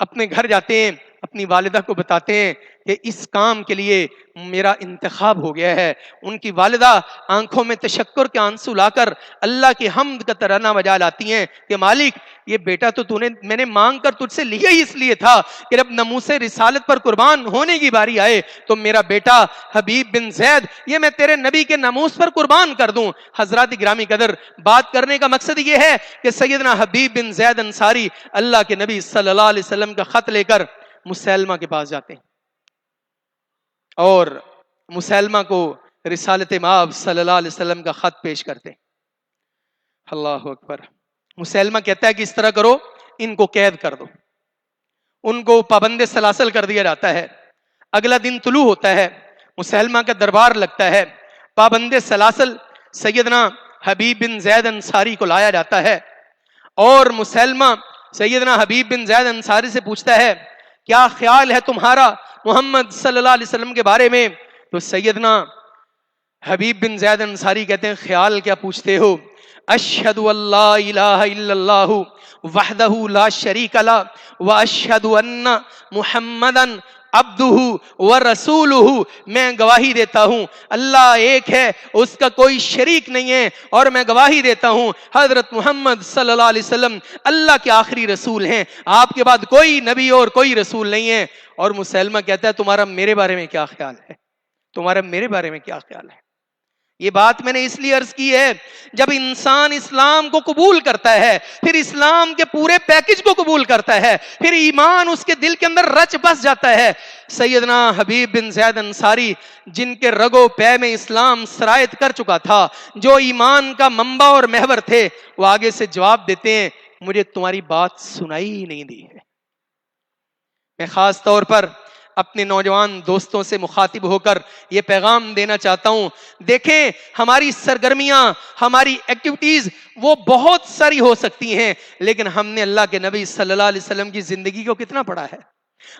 [SPEAKER 1] اپنے گھر جاتے ہیں، اپنی والدہ کو بتاتے ہیں کہ اس کام کے لیے میرا انتخاب ہو گیا ہے۔ ان کی والدہ آنکھوں میں تشکر کے آنسو لا کر اللہ کی حمد کا ترانہ بجا لاتی ہیں کہ مالک یہ بیٹا تو میں نے مانگ کر تجھ سے لیا ہی اس لیے تھا کہ جب ناموس رسالت پر قربان ہونے کی باری آئے تو میرا بیٹا حبیب بن زید یہ میں تیرے نبی کے ناموس پر قربان کر دوں۔ حضرات گرامی قدر، بات کرنے کا مقصد یہ ہے کہ سیدنا حبیب بن زید انصاری اللہ کے نبی صلی اللہ علیہ وسلم کا خط لے کر مسیلمہ کے پاس جاتے ہیں اور مسیلمہ کو رسالت مآب صلی اللہ علیہ وسلم کا خط پیش کرتے ہیں۔ اللہ اکبر۔ مسیلمہ کہتا ہے کہ اس طرح کرو، ان کو قید کر دو۔ ان کو پابند سلاسل کر دیا جاتا ہے۔ اگلا دن طلوع ہوتا ہے، مسیلمہ کا دربار لگتا ہے، پابند سلاسل سیدنا حبیب بن زید انصاری کو لایا جاتا ہے اور مسیلمہ سیدنا حبیب بن زید انصاری سے پوچھتا ہے کیا خیال ہے تمہارا محمد صلی اللہ علیہ وسلم کے بارے میں؟ تو سیدنا حبیب بن زید انصاری کہتے ہیں خیال کیا پوچھتے ہو، اشہد اللہ الہ الا اللہ وحدہ لا شریک لہ واشہد ان محمدا عبدہ ورسولہ، میں گواہی دیتا ہوں اللہ ایک ہے، اس کا کوئی شریک نہیں ہے، اور میں گواہی دیتا ہوں حضرت محمد صلی اللہ علیہ وسلم اللہ کے آخری رسول ہیں، آپ کے بعد کوئی نبی اور کوئی رسول نہیں ہے۔ اور مسیلمہ کہتا ہے تمہارا میرے بارے میں کیا خیال ہے؟ تمہارا میرے بارے میں کیا خیال ہے؟ یہ بات میں نے اس لیے عرض کی ہے، جب انسان اسلام کو قبول کرتا ہے، پھر اسلام کے پورے پیکج کو قبول کرتا ہے، پھر ایمان اس کے دل کے اندر رچ بس جاتا ہے۔ سیدنا حبیب بن زید انصاری جن کے رگو پے میں اسلام سرایت کر چکا تھا، جو ایمان کا منبع اور محور تھے، وہ آگے سے جواب دیتے ہیں مجھے تمہاری بات سنائی ہی نہیں دی ہے۔ میں خاص طور پر اپنے نوجوان دوستوں سے مخاطب ہو کر یہ پیغام دینا چاہتا ہوں، دیکھیں ہماری سرگرمیاں، ہماری ایکٹیویٹیز وہ بہت ساری ہو سکتی ہیں، لیکن ہم نے اللہ کے نبی صلی اللہ علیہ وسلم کی زندگی کو کتنا پڑھا ہے؟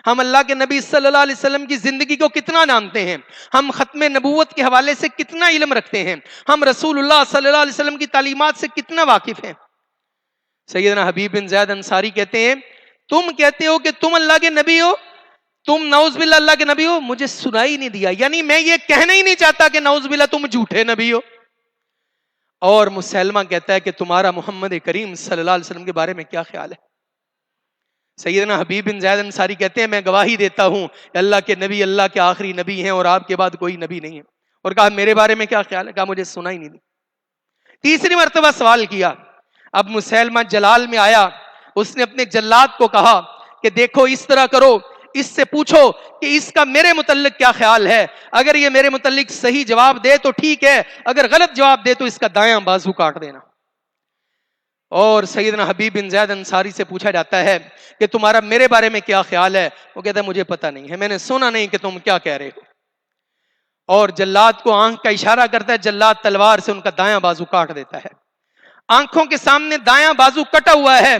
[SPEAKER 1] ہم اللہ کے نبی صلی اللہ علیہ وسلم کی زندگی کو کتنا جانتے ہیں؟ ہم ختم نبوت کے حوالے سے کتنا علم رکھتے ہیں؟ ہم رسول اللہ صلی اللہ علیہ وسلم کی تعلیمات سے کتنا واقف ہیں؟ سیدنا حبیب بن زید انصاری کہتے ہیں تم کہتے ہو کہ تم اللہ کے نبی ہو، تم نعوذ باللہ اللہ کے نبی ہو، مجھے سنائی نہیں دیا، یعنی میں یہ کہنا ہی نہیں چاہتا کہ نعوذ باللہ تم جھوٹے نبی ہو۔ اور مسیلمہ کہتا ہے کہ تمہارا محمد کریم صلی اللہ علیہ وسلم کے بارے میں کیا خیال ہے؟ سیدنا حبیب بن زید انصاری کہتے ہیں میں گواہی دیتا ہوں کہ اللہ کے نبی اللہ کے آخری نبی ہیں اور آپ کے بعد کوئی نبی نہیں ہے۔ اور کہا میرے بارے میں کیا خیال ہے؟ کہا مجھے سنا ہی نہیں دی۔ تیسری مرتبہ سوال کیا، اب مسیلمہ جلال میں آیا، اس نے اپنے جلاد کو کہا کہ دیکھو اس طرح کرو، اس سے پوچھو کہ اس کا میرے متعلق کیا خیال ہے، اگر یہ میرے متعلق صحیح جواب دے تو ٹھیک ہے، اگر غلط جواب دے تو اس کا دایاں بازو کاٹ دینا۔ اور سیدنا حبیب بن زید انصاری سے پوچھا جاتا ہے کہ تمہارا میرے بارے میں کیا خیال ہے؟ وہ کہتا ہے مجھے پتہ نہیں ہے، میں نے سنا نہیں کہ تم کیا کہہ رہے ہو۔ اور جلاد کو آنکھ کا اشارہ کرتا ہے، جلاد تلوار سے ان کا دایاں بازو کاٹ دیتا ہے۔ آنکھوں کے سامنے دایاں بازو کٹا ہوا ہے،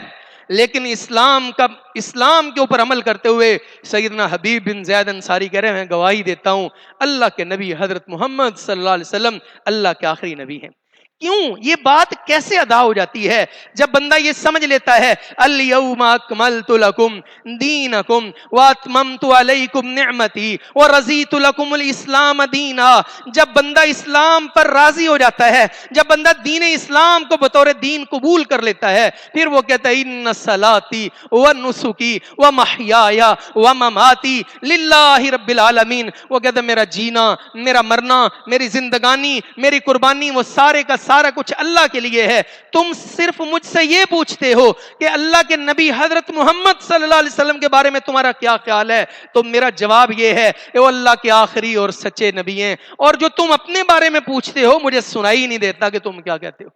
[SPEAKER 1] لیکن اسلام کے اوپر عمل کرتے ہوئے سیدنا حبیب بن زید انصاری کہہ رہے ہیں میں گواہی دیتا ہوں اللہ کے نبی حضرت محمد صلی اللہ علیہ وسلم اللہ کے آخری نبی ہیں۔ کیوں یہ بات کیسے ادا ہو جاتی ہے؟ جب بندہ یہ سمجھ لیتا ہے الیوم اکملت لکم دینکم واتممت علیکم نعمتی ورضیت لکم الاسلام دینا، جب بندہ اسلام پر راضی ہو جاتا ہے، جب بندہ دین اسلام کو بطور دین قبول کر لیتا ہے، پھر وہ کہتا ہے ان صلاتی ونسکی ومحیای ومماتی للہ رب العالمین، وہ کہتا ہے میرا جینا، میرا مرنا، میری زندگانی، میری قربانی وہ سارے کا سارا کچھ اللہ کے لیے ہے۔ تم صرف مجھ سے یہ پوچھتے ہو کہ اللہ کے نبی حضرت محمد صلی اللہ علیہ وسلم کے بارے میں تمہارا کیا خیال ہے، تو میرا جواب یہ ہے کہ وہ اللہ کے آخری اور سچے نبی ہیں، اور جو تم اپنے بارے میں پوچھتے ہو مجھے سنائی نہیں دیتا کہ تم کیا کہتے ہو۔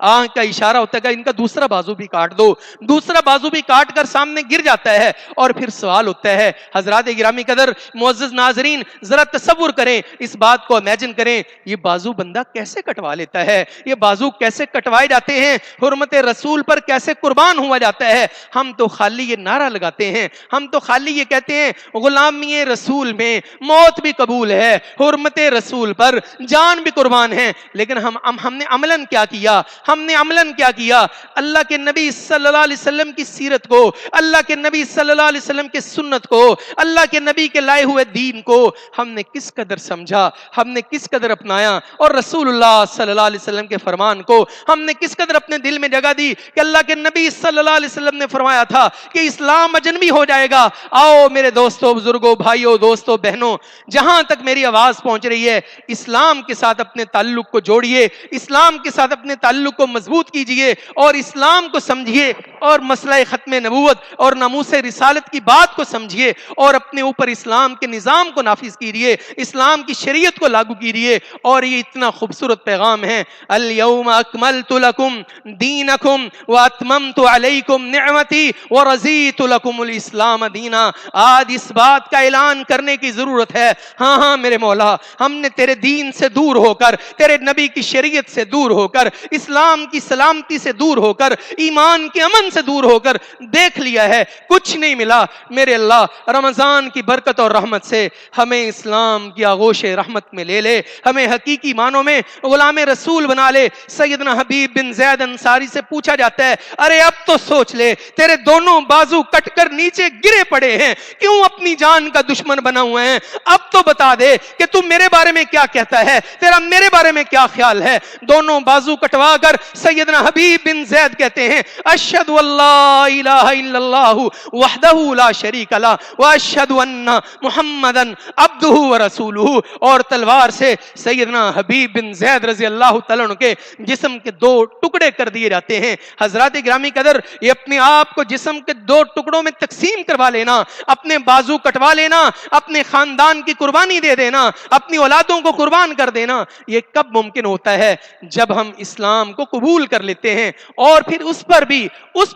[SPEAKER 1] آنکھ کا اشارہ ہوتا ہے کہ ان کا دوسرا بازو بھی کاٹ دو، دوسرا بازو بھی کاٹ کر سامنے گر جاتا ہے، اور پھر سوال ہوتا ہے۔ حضرات گرامی قدر معزز ناظرین، ذرا تصور کریں، اس بات کو امیجن کریں، یہ بازو بندہ کیسے کٹوا لیتا ہے، یہ بازو کیسے کٹوائے جاتے ہیں، حرمت رسول پر کیسے قربان ہوا جاتا ہے۔ ہم تو خالی یہ نعرہ لگاتے ہیں، ہم تو خالی یہ کہتے ہیں غلامی رسول میں موت بھی قبول ہے، حرمت رسول پر جان بھی قربان ہے، لیکن ہم نے عملاً کیا کیا؟ ہم نے عملاً کیا کیا؟ اللہ کے نبی صلی اللہ علیہ وسلم کی سیرت کو، اللہ کے نبی صلی اللہ علیہ وسلم کے سنت کو، اللہ کے نبی کے لائے ہوئے دین کو ہم نے کس قدر سمجھا، ہم نے کس قدر اپنایا، اور رسول اللہ صلی اللہ علیہ وسلم کے فرمان کو ہم نے کس قدر اپنے دل میں جگہ دی کہ اللہ کے نبی صلی اللہ علیہ وسلم نے فرمایا تھا کہ اسلام اجنبی ہو جائے گا۔ آؤ میرے دوستوں، بزرگوں، بھائیوں، دوستوں، بہنوں، جہاں تک میری آواز پہنچ رہی ہے، اسلام کے ساتھ اپنے تعلق کو جوڑیے، اسلام کے ساتھ اپنے تعلق کو مضبوط کیجئے، اور اسلام کو سمجھیے، اور مسئلہ ختم نبوت اور ناموس رسالت کی بات کو سمجھیے، اور اپنے اوپر اسلام کے نظام کو نافذ کیجئے، اسلام کی شریعت کو لاگو کیجئے۔ اور یہ اتنا خوبصورت پیغام ہے، الیوم اکملت لکم دینکم واتممت علیکم نعمتی ورضیت لکم الاسلام دینا۔ آج اس بات کا اعلان کرنے کی ضرورت ہے، ہاں ہاں میرے مولا، ہم نے تیرے دین سے دور ہو کر، تیرے نبی کی شریعت سے دور ہو کر، اسلام کی سلامتی سے دور ہو کر، ایمان کے امن سے دور ہو کر دیکھ لیا ہے، کچھ نہیں ملا۔ میرے اللہ رمضان کی برکت اور رحمت سے ہمیں اسلام کی آغوش رحمت میں لے لے، ہمیں حقیقی معنوں میں غلام رسول بنا لے۔ سیدنا حبیب بن زید انصاری سے پوچھا جاتا ہے، ارے اب تو سوچ لے، تیرے دونوں بازو کٹ کر نیچے گرے پڑے ہیں، کیوں اپنی جان کا دشمن بنا ہوئے ہیں؟ اب تو بتا دے کہ تو میرے بارے میں کیا کہتا ہے، تیرا میرے بارے میں کیا خیال ہے؟ دونوں بازو کٹوا کر سیدنا حبیب بن زید کہتے ہیں، اشہد اللہ الہ الا اللہ وحدہ لا شریک لہ واشہد ان محمدن عبدہ ورسولہ، اور تلوار سے سیدنا حبیب بن زید رضی اللہ تعالیٰ عنہ کے جسم کے دو ٹکڑے کر دیے جاتے ہیں۔ حضرات گرامی قدر، یہ اپنے آپ کو جسم کے دو ٹکڑوں میں تقسیم کروا لینا، اپنے بازو کٹوا لینا، اپنے خاندان کی قربانی دے دینا، اپنی اولادوں کو قربان کر دینا، یہ کب ممکن ہوتا ہے؟ جب ہم اسلام کو قبول کر لیتے ہیں، اور پھر اس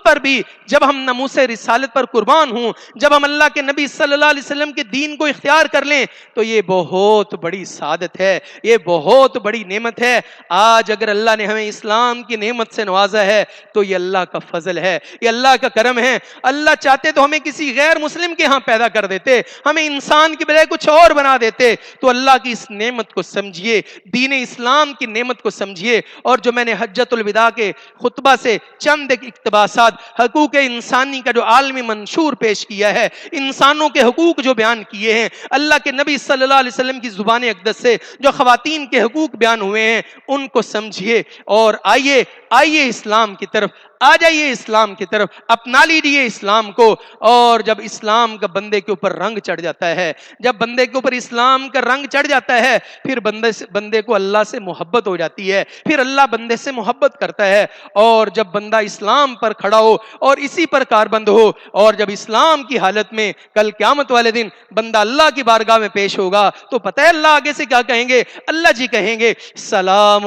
[SPEAKER 1] پر بھی جب ہم ناموس رسالت پر قربان ہوں، جب ہم اللہ کے نبی صلی اللہ علیہ وسلم کے دین کو اختیار کر لیں، تو یہ بہت بڑی سعادت ہے، یہ بہت بڑی نعمت ہے۔ آج اگر اللہ نے ہمیں اسلام کی نعمت سے نوازا ہے تو یہ اللہ کا فضل ہے، یہ اللہ کا کرم ہے۔ اللہ چاہتے تو ہمیں کسی غیر مسلم کے ہاں پیدا کر دیتے، ہمیں انسان کی بجائے کچھ اور بنا دیتے۔ تو اللہ کی اس نعمت کو سمجھیے، دین اسلام کی نعمت کو سمجھیے۔ اور جو میں نے حجۃ الوداع کے خطبہ سے چند اقتباسات حقوق انسانی کا جو عالمی منشور پیش کیا ہے، انسانوں کے حقوق جو بیان کیے ہیں اللہ کے نبی صلی اللہ علیہ وسلم کی زبان اقدس سے، جو خواتین کے حقوق بیان ہوئے ہیں، ان کو سمجھیے، اور آئیے اسلام کی طرف، آ جائیے اسلام کی طرف، اپنا لیجیے اسلام کو۔ اور جب اسلام کا بندے کے اوپر رنگ چڑھ جاتا ہے، جب بندے کے اوپر اسلام کا رنگ چڑھ جاتا ہے، پھر بندے کو اللہ سے محبت ہو جاتی ہے، پھر اللہ بندے سے محبت کرتا ہے۔ اور جب بندہ اسلام پر کھڑا ہو اور اسی پر کاربند ہو، اور جب اسلام کی حالت میں کل قیامت والے دن بندہ اللہ کی بارگاہ میں پیش ہوگا، تو پتہ ہے اللہ آگے سے کیا کہیں گے؟ اللہ جی کہیں گے، سلام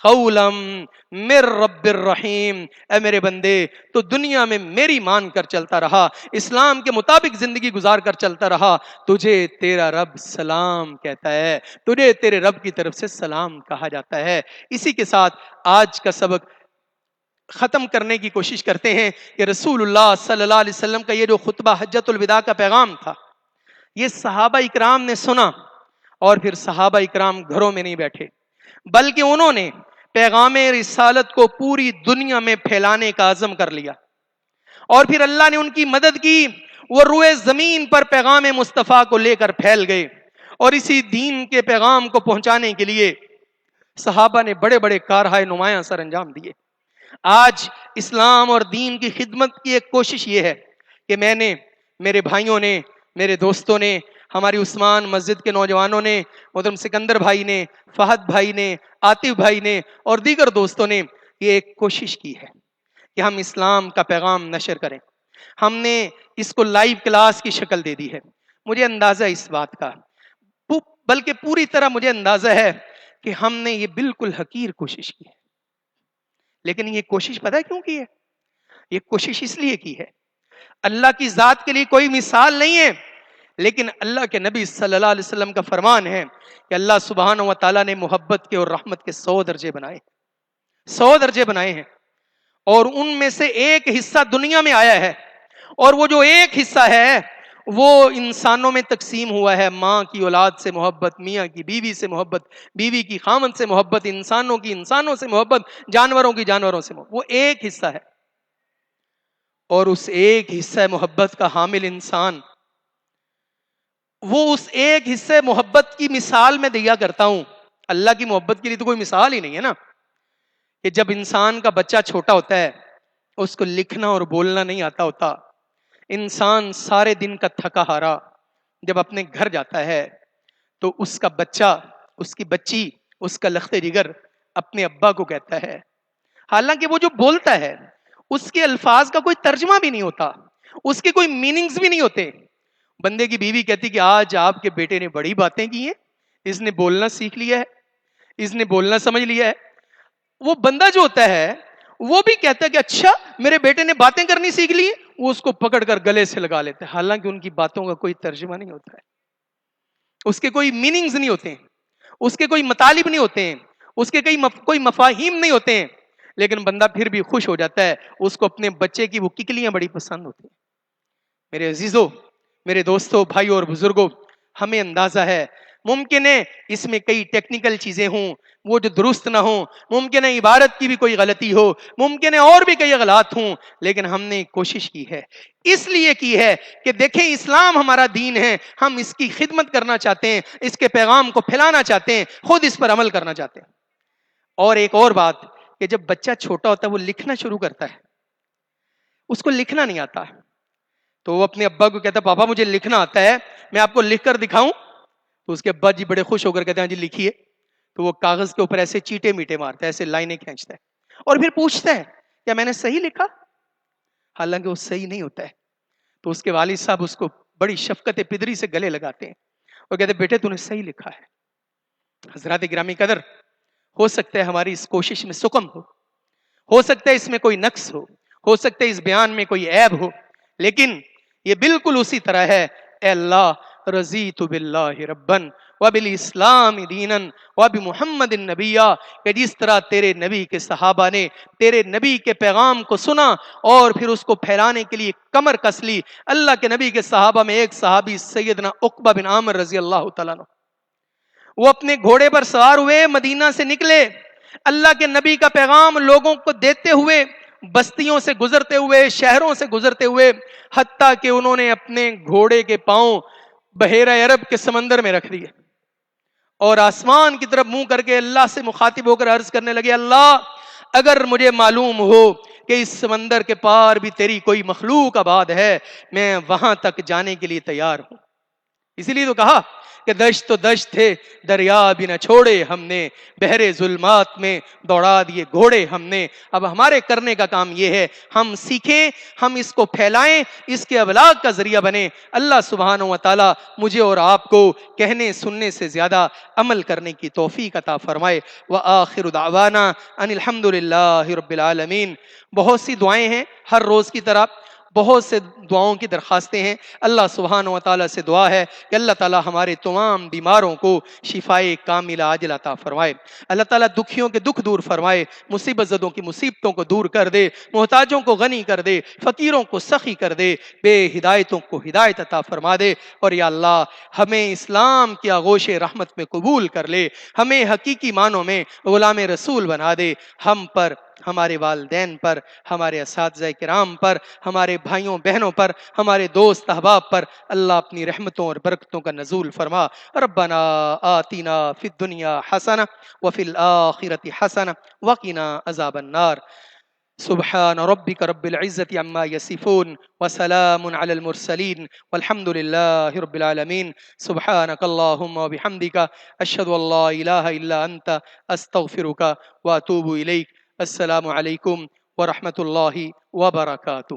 [SPEAKER 1] قولا من رب الرحیم، اے میرے بندے تو دنیا میں میری مان کر چلتا رہا، اسلام کے مطابق زندگی گزار کر چلتا رہا، تجھے تیرا رب سلام کہتا ہے، تجھے تیرے رب کی طرف سے سلام کہا جاتا ہے۔ اسی کے ساتھ آج کا سبق ختم کرنے کی کوشش کرتے ہیں کہ رسول اللہ صلی اللہ علیہ وسلم کا یہ جو خطبہ حجۃ الوداع کا پیغام تھا، یہ صحابہ اکرام نے سنا، اور پھر صحابہ اکرام گھروں میں نہیں بیٹھے، بلکہ انہوں نے پیغام رسالت کو پوری دنیا میں پھیلانے کا عزم کر لیا، اور پھر اللہ نے ان کی مدد کی، وہ روئے زمین پر پیغام مصطفیٰ کو لے کر پھیل گئے، اور اسی دین کے پیغام کو پہنچانے کے لیے صحابہ نے بڑے بڑے کارہائے نمایاں سر انجام دیے۔ آج اسلام اور دین کی خدمت کی ایک کوشش یہ ہے کہ میں نے، میرے بھائیوں نے، میرے دوستوں نے، ہماری عثمان مسجد کے نوجوانوں نے، محترم سکندر بھائی نے، فہد بھائی نے، عاطف بھائی نے، اور دیگر دوستوں نے یہ ایک کوشش کی ہے کہ ہم اسلام کا پیغام نشر کریں۔ ہم نے اس کو لائیو کلاس کی شکل دے دی ہے۔ مجھے اندازہ ہے اس بات کا، بلکہ پوری طرح مجھے اندازہ ہے کہ ہم نے یہ بالکل حقیر کوشش کی ہے۔ لیکن یہ کوشش پتہ ہے کیوں کی ہے؟ یہ کوشش اس لیے کی ہے، اللہ کی ذات کے لیے کوئی مثال نہیں ہے، لیکن اللہ کے نبی صلی اللہ علیہ وسلم کا فرمان ہے کہ اللہ سبحانہ و تعالیٰ نے محبت کے اور رحمت کے 100 درجے بنائے، 100 درجے بنائے ہیں، اور ان میں سے ایک حصہ دنیا میں آیا ہے، اور وہ جو ایک حصہ ہے وہ انسانوں میں تقسیم ہوا ہے۔ ماں کی اولاد سے محبت، میاں کی بیوی سے محبت، بیوی کی خامن سے محبت، انسانوں کی انسانوں سے محبت، جانوروں کی جانوروں سے محبت، وہ ایک حصہ ہے۔ اور اس ایک حصہ محبت کا حامل انسان، وہ اس ایک حصے محبت کی مثال میں دیا کرتا ہوں۔ اللہ کی محبت کے لیے تو کوئی مثال ہی نہیں ہے نا، کہ جب انسان کا بچہ چھوٹا ہوتا ہے، اس کو لکھنا اور بولنا نہیں آتا ہوتا، انسان سارے دن کا تھکا ہارا جب اپنے گھر جاتا ہے تو اس کا بچہ، اس کی بچی، اس کا لخت جگر اپنے ابا کو کہتا ہے، حالانکہ وہ جو بولتا ہے اس کے الفاظ کا کوئی ترجمہ بھی نہیں ہوتا، اس کے کوئی میننگز بھی نہیں ہوتے۔ بندے کی بیوی کہتی کہ آج آپ کے بیٹے نے بڑی باتیں کی ہیں، اس نے بولنا سیکھ لیا ہے، اس نے بولنا سمجھ لیا ہے۔ وہ بندہ جو ہوتا ہے وہ بھی کہتا ہے کہ اچھا میرے بیٹے نے باتیں کرنی سیکھ لی، وہ اس کو پکڑ کر گلے سے لگا لیتے ہیں، حالانکہ ان کی باتوں کا کوئی ترجمہ نہیں ہوتا ہے، اس کے کوئی میننگز نہیں ہوتے ہیں، اس کے کوئی مطالب نہیں ہوتے ہیں، اس کے کوئی مفاہیم نہیں ہوتے ہیں، لیکن بندہ پھر بھی خوش ہو جاتا ہے، اس کو اپنے بچے کی وہ ککلیاں بڑی پسند ہوتی ہیں۔ میرے عزیزوں، میرے دوستوں، بھائیوں اور بزرگوں، ہمیں اندازہ ہے ممکن ہے اس میں کئی ٹیکنیکل چیزیں ہوں وہ جو درست نہ ہوں، ممکن ہے عبارت کی بھی کوئی غلطی ہو، ممکن ہے اور بھی کئی غلط ہوں، لیکن ہم نے کوشش کی ہے، اس لیے کی ہے کہ دیکھیں اسلام ہمارا دین ہے، ہم اس کی خدمت کرنا چاہتے ہیں، اس کے پیغام کو پھیلانا چاہتے ہیں، خود اس پر عمل کرنا چاہتے ہیں۔ اور ایک اور بات کہ جب بچہ چھوٹا ہوتا ہے وہ لکھنا شروع کرتا ہے، اس کو لکھنا نہیں آتا، تو وہ اپنے ابا کو کہتا ہے پاپا مجھے لکھنا آتا ہے، میں آپ کو لکھ کر دکھاؤں؟ تو اس کے ابا جی بڑے خوش ہو کر کہتے ہیں جی لکھیے۔ تو وہ کاغذ کے اوپر ایسے چیٹے میٹے مارتا ہے، ایسے لائنیں کھینچتا ہے، اور پھر پوچھتا ہے کیا میں نے صحیح لکھا؟ حالانکہ وہ صحیح نہیں ہوتا ہے۔ تو اس کے والد صاحب اس کو بڑی شفقت پدری سے گلے لگاتے ہیں اور کہتے ہیں بیٹے تو نے صحیح لکھا ہے۔ حضرات گرامی قدر، ہو سکتا ہے ہماری اس کوشش میں سکم ہو سکتا ہے اس میں کوئی نقص ہو سکتا ہے اس بیان میں کوئی عیب ہو، لیکن یہ بالکل اسی طرح ہے، اے اللہ رضیت باللہ ربن وبالاسلام دینا وبمحمد النبیہ، کہ جس طرح تیرے نبی کے صحابہ نے تیرے نبی کے پیغام کو سنا اور پھر اس کو پھیلانے کے لیے کمر کس لی۔ اللہ کے نبی کے صحابہ میں ایک صحابی سیدنا عقبہ بن عامر رضی اللہ تعالیٰ عنہ، وہ اپنے گھوڑے پر سوار ہوئے مدینہ سے نکلے، اللہ کے نبی کا پیغام لوگوں کو دیتے ہوئے، بستیوں سے گزرتے ہوئے، شہروں سے گزرتے ہوئے، حتیٰ کہ انہوں نے اپنے گھوڑے کے پاؤں بحیرہ عرب کے سمندر میں رکھ دیے اور آسمان کی طرف منہ کر کے اللہ سے مخاطب ہو کر عرض کرنے لگے اللہ اگر مجھے معلوم ہو کہ اس سمندر کے پار بھی تیری کوئی مخلوق آباد ہے، میں وہاں تک جانے کے لیے تیار ہوں۔ اسی لیے تو کہا کہ دشت تو دشت تھے دریا بھی نہ چھوڑے ہم نے، بحر ظلمات میں دوڑا دیے گھوڑے ہم نے۔ اب ہمارے کرنے کا کام یہ ہے ہم سیکھیں، ہم اس کو پھیلائیں، اس کے ابلاغ کا ذریعہ بنیں۔ اللہ سبحانہ و تعالی مجھے اور آپ کو کہنے سننے سے زیادہ عمل کرنے کی توفیق عطا فرمائے۔ وآخر دعوانا ان الحمد للہ رب العالمین۔ بہت سی دعائیں ہیں، ہر روز کی طرح بہت سے دعاؤں کی درخواستیں ہیں۔ اللہ سبحانہ و تعالیٰ سے دعا ہے کہ اللہ تعالیٰ ہمارے تمام بیماروں کو شفائے کاملہ عاجلہ عطا فرمائے، اللہ تعالیٰ دکھیوں کے دکھ دور فرمائے، مصیبت زدوں کی مصیبتوں کو دور کر دے، محتاجوں کو غنی کر دے، فقیروں کو سخی کر دے، بے ہدایتوں کو ہدایت عطا فرما دے، اور یا اللہ ہمیں اسلام کی آغوش رحمت میں قبول کر لے، ہمیں حقیقی معنوں میں غلام رسول بنا دے، ہم پر، ہمارے والدین پر، ہمارے اساتذہ کرام پر، ہمارے بھائیوں بہنوں پر، ہمارے دوست احباب پر اللہ اپنی رحمتوں اور برکتوں کا نزول فرما۔ ربنا آتنا فی الدنیا حسنہ وفی الآخرۃ حسنہ وقنا عذاب النار۔ سبحان ربک رب العزة عما یصفون وسلام علی المرسلین والحمد للہ رب العالمین۔ سبحانک اللہم وبحمدک اشہد ان لا الہ الا انت استغفرک واتوب الیک۔ السلام علیکم ورحمۃ اللہ وبرکاتہ۔